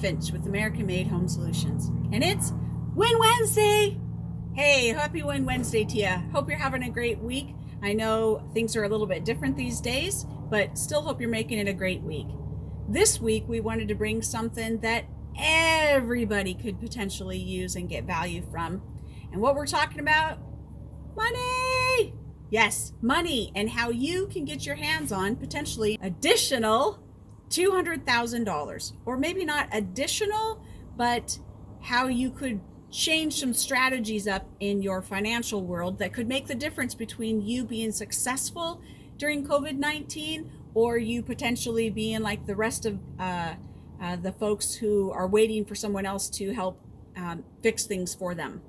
Finch with American Made Home Solutions, and it's Win Wednesday. Hey, happy Win Wednesday to you. Hope you're having a great week. I know things are a little bit different these days, but still hope you're making it a great week. This week, we wanted to bring something that everybody could potentially use and get value from. And what we're talking about? Money! Yes, money, and how you can get your hands on potentially additional $200,000. Or maybe not additional, but how you could change some strategies up in your financial world that could make the difference between you being successful during COVID-19 or you potentially being like the rest of the folks who are waiting for someone else to help fix things for them.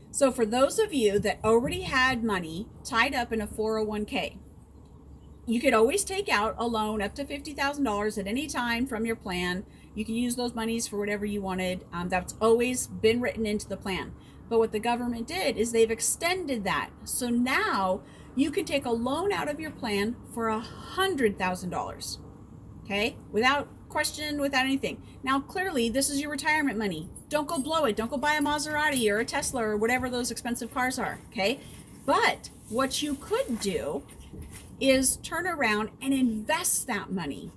So for those of you that already had money tied up in a 401k, you could always take out a loan up to $50,000 at any time from your plan. You can use those monies for whatever you wanted. That's always been written into the plan. But what the government did is they've extended that. So now you can take a loan out of your plan for $100,000, okay? Without question, without anything. Now, clearly, this is your retirement money. Don't go blow it. Don't go buy a Maserati or a Tesla or whatever those expensive cars are, okay? But what you could do is turn around and invest that money.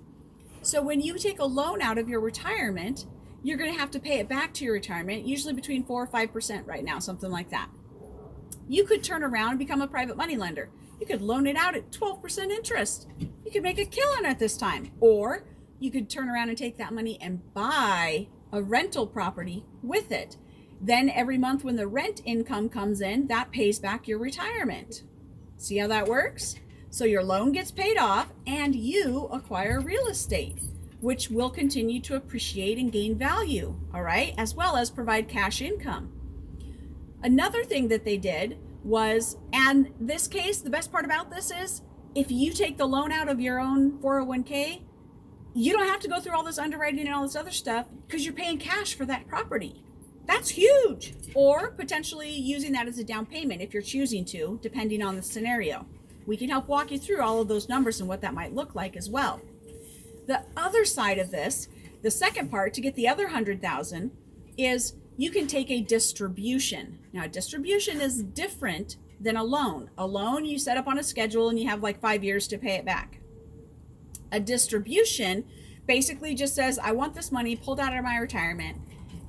So when you take a loan out of your retirement, you're going to have to pay it back to your retirement, usually between 4 or 5% right now, something like that. You could turn around and become a private money lender. You could loan it out at 12% interest. You could make a killing at this time. Or you could turn around and take that money and buy a rental property with it. Then every month when the rent income comes in, that pays back your retirement. See how that works? So your loan gets paid off and you acquire real estate, which will continue to appreciate and gain value, all right, as well as provide cash income. Another thing that they did was, and this case, the best part about this is, if you take the loan out of your own 401k, you don't have to go through all this underwriting and all this other stuff because you're paying cash for that property. That's huge. Or potentially using that as a down payment if you're choosing to, depending on the scenario. We can help walk you through all of those numbers and what that might look like as well. The other side of this, the second part to get the other 100,000 is you can take a distribution. Now, a distribution is different than a loan. A loan you set up on a schedule and you have like 5 years to pay it back. A distribution basically just says, I want this money pulled out of my retirement.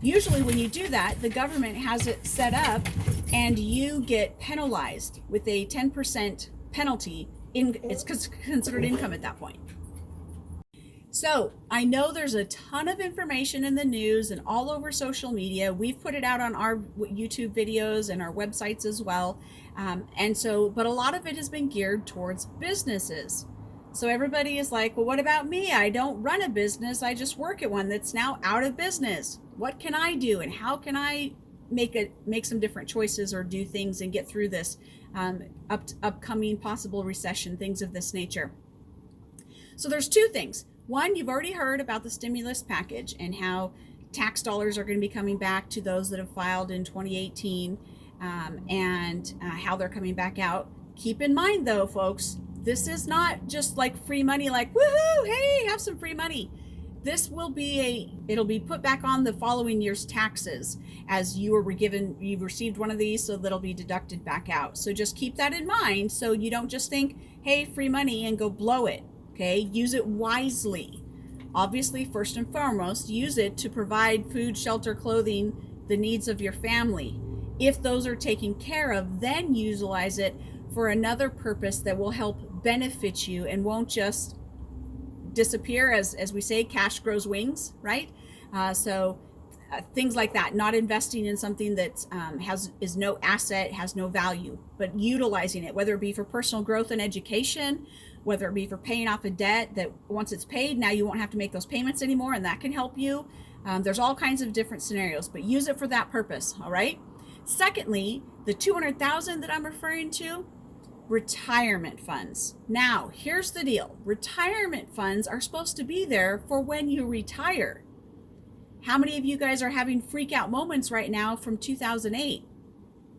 Usually when you do that, the government has it set up and you get penalized with a 10% penalty. It's considered income at that point. So I know there's a ton of information in the news and all over social media. We've put it out on our YouTube videos and our websites as well. But a lot of it has been geared towards businesses. So everybody is like, well, what about me? I don't run a business. I just work at one that's now out of business. What can I do? And how can I make some different choices or do things and get through this upcoming possible recession, things of this nature? So there's two things. One, you've already heard about the stimulus package and how tax dollars are going to be coming back to those that have filed in 2018 and how they're coming back out. Keep in mind though, folks, this is not just like free money, like, woohoo, hey, have some free money. This will be it'll be put back on the following year's taxes as you received one of these, so that'll be deducted back out. So just keep that in mind so you don't just think, hey, free money and go blow it, okay? Use it wisely. Obviously, first and foremost, use it to provide food, shelter, clothing, the needs of your family. If those are taken care of, then utilize it for another purpose that will help benefit you and won't just disappear. As we say, cash grows wings, right? Things like that, not investing in something that is no asset, has no value, but utilizing it, whether it be for personal growth and education, whether it be for paying off a debt that once it's paid, now you won't have to make those payments anymore, and that can help you. There's all kinds of different scenarios, but use it for that purpose, all right? Secondly, the 200,000 that I'm referring to, retirement funds. Now, here's the deal. Retirement funds are supposed to be there for when you retire. How many of you guys are having freak out moments right now from 2008?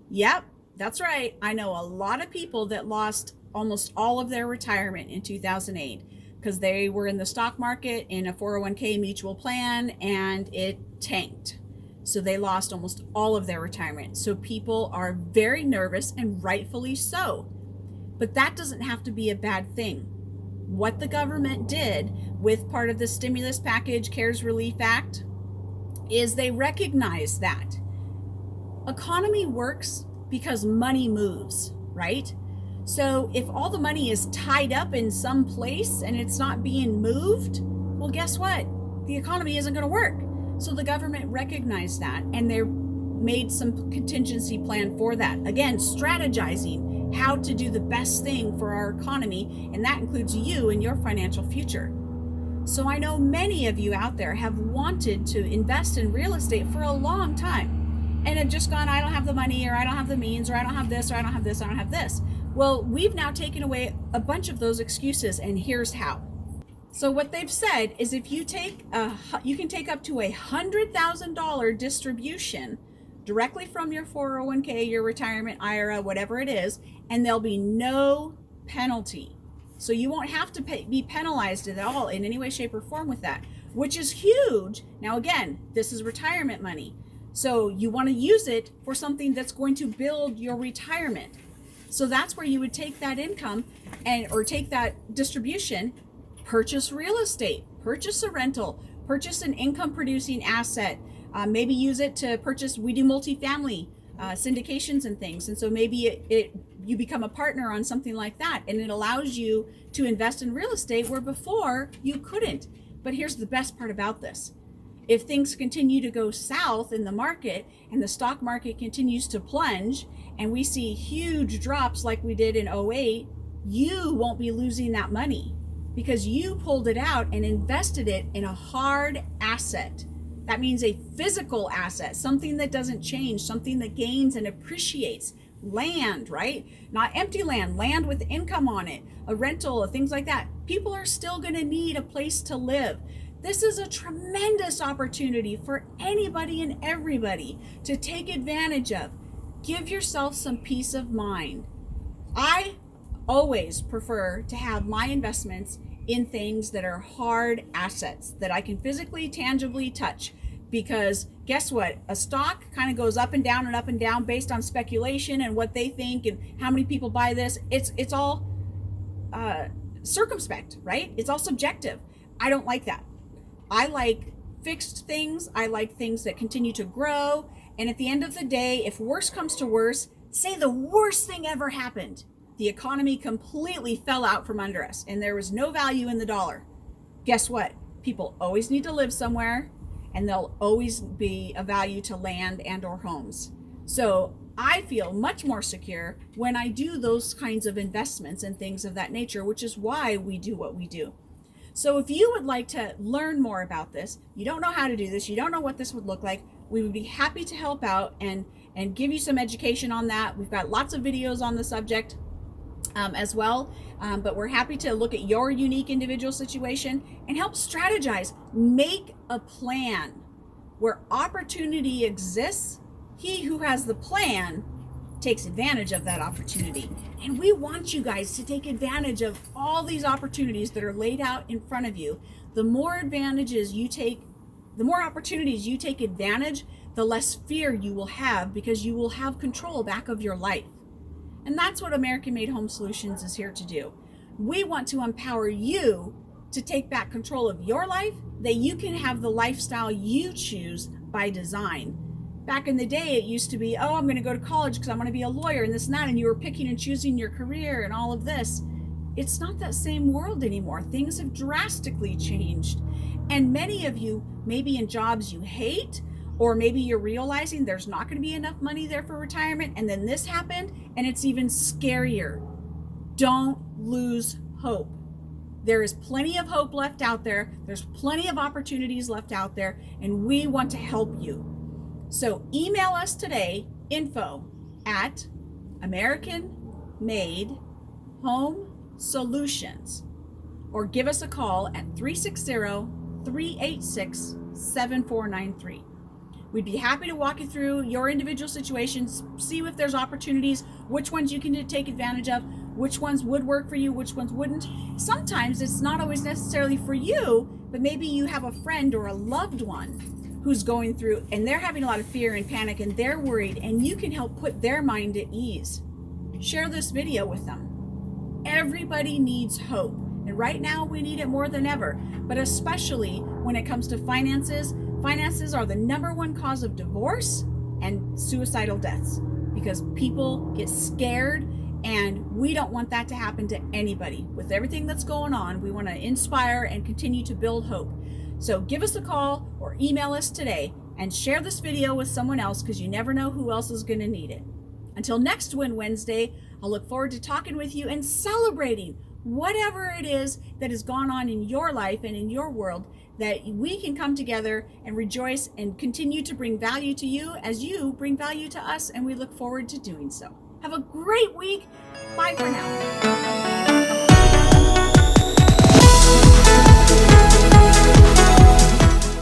Yep, that's right. I know a lot of people that lost almost all of their retirement in 2008. because they were in the stock market in a 401k mutual plan and it tanked. So they lost almost all of their retirement. So people are very nervous, and rightfully so. But that doesn't have to be a bad thing. What the government did with part of the stimulus package, CARES Relief Act, is they recognize that economy works because money moves, right? So if all the money is tied up in some place and it's not being moved, well, guess what? The economy isn't going to work. So the government recognized that, and they made some contingency plan for that. Again, strategizing how to do the best thing for our economy, and that includes you and your financial future. So I know many of you out there have wanted to invest in real estate for a long time and have just gone, I don't have the money, or I don't have the means, or I don't have this, or I don't have this, I don't have this. Well, we've now taken away a bunch of those excuses, and here's how. So what they've said is if you you can take up to $100,000 distribution directly from your 401k, your retirement IRA, whatever it is, and there'll be no penalty. So you won't have to be penalized at all in any way, shape, or form with that, which is huge. Now, again, this is retirement money. So you want to use it for something that's going to build your retirement. So that's where you would take that income or take that distribution, purchase real estate, purchase a rental, purchase an income producing asset, maybe use it to purchase, we do multifamily syndications and things. And so maybe you become a partner on something like that, and it allows you to invest in real estate where before you couldn't. But here's the best part about this. If things continue to go south in the market and the stock market continues to plunge and we see huge drops like we did in 2008, you won't be losing that money because you pulled it out and invested it in a hard asset. That means a physical asset, something that doesn't change, something that gains and appreciates. Land, right? Not empty land with income on it, a rental, things like that. People are still going to need a place to live. This is a tremendous opportunity for anybody and everybody to take advantage of. Give yourself some peace of mind. I always prefer to have my investments in things that are hard assets that I can physically, tangibly touch. Because guess what? A stock kind of goes up and down based on speculation and what they think and how many people buy this. It's all circumspect, right? It's all subjective. I don't like that. I like fixed things. I like things that continue to grow. And at the end of the day, if worse comes to worse, say the worst thing ever happened. The economy completely fell out from under us and there was no value in the dollar. Guess what? People always need to live somewhere, and there'll always be a value to land and or homes. So I feel much more secure when I do those kinds of investments and things of that nature, which is why we do what we do. So if you would like to learn more about this, you don't know how to do this, you don't know what this would look like, we would be happy to help out and give you some education on that. We've got lots of videos on the subject as well, but we're happy to look at your unique individual situation and help strategize. Make a plan. Where opportunity exists, he who has the plan takes advantage of that opportunity. And we want you guys to take advantage of all these opportunities that are laid out in front of you. The more advantages you take, the more opportunities you take advantage, the less fear you will have, because you will have control back of your life. And that's what American Made Home Solutions is here to do. We want to empower you to take back control of your life, that you can have the lifestyle you choose by design. Back in the day, it used to be, oh, I'm going to go to college because I want to be a lawyer and this and that, and you were picking and choosing your career and all of this. It's not that same world anymore. Things have drastically changed. And many of you may be in jobs you hate, or maybe you're realizing there's not going to be enough money there for retirement, and then this happened, and it's even scarier. Don't lose hope. There is plenty of hope left out there. There's plenty of opportunities left out there, and we want to help you. So email us today, info@American Made Home Solutions, or give us a call at 360-386-7493. We'd be happy to walk you through your individual situations, see if there's opportunities, which ones you can take advantage of. which ones would work for you, which ones wouldn't. Sometimes it's not always necessarily for you, but maybe you have a friend or a loved one who's going through and they're having a lot of fear and panic and they're worried, and you can help put their mind at ease. Share this video with them. Everybody needs hope, and right now we need it more than ever, but especially when it comes to finances. Finances are the #1 cause of divorce and suicidal deaths because people get scared, and we don't want that to happen to anybody. With everything that's going on, we want to inspire and continue to build hope. So give us a call or email us today and share this video with someone else, because you never know who else is going to need it. Until next Wednesday, I'll look forward to talking with you and celebrating whatever it is that has gone on in your life and in your world, that we can come together and rejoice and continue to bring value to you as you bring value to us, and we look forward to doing so. Have a great week. Bye for now.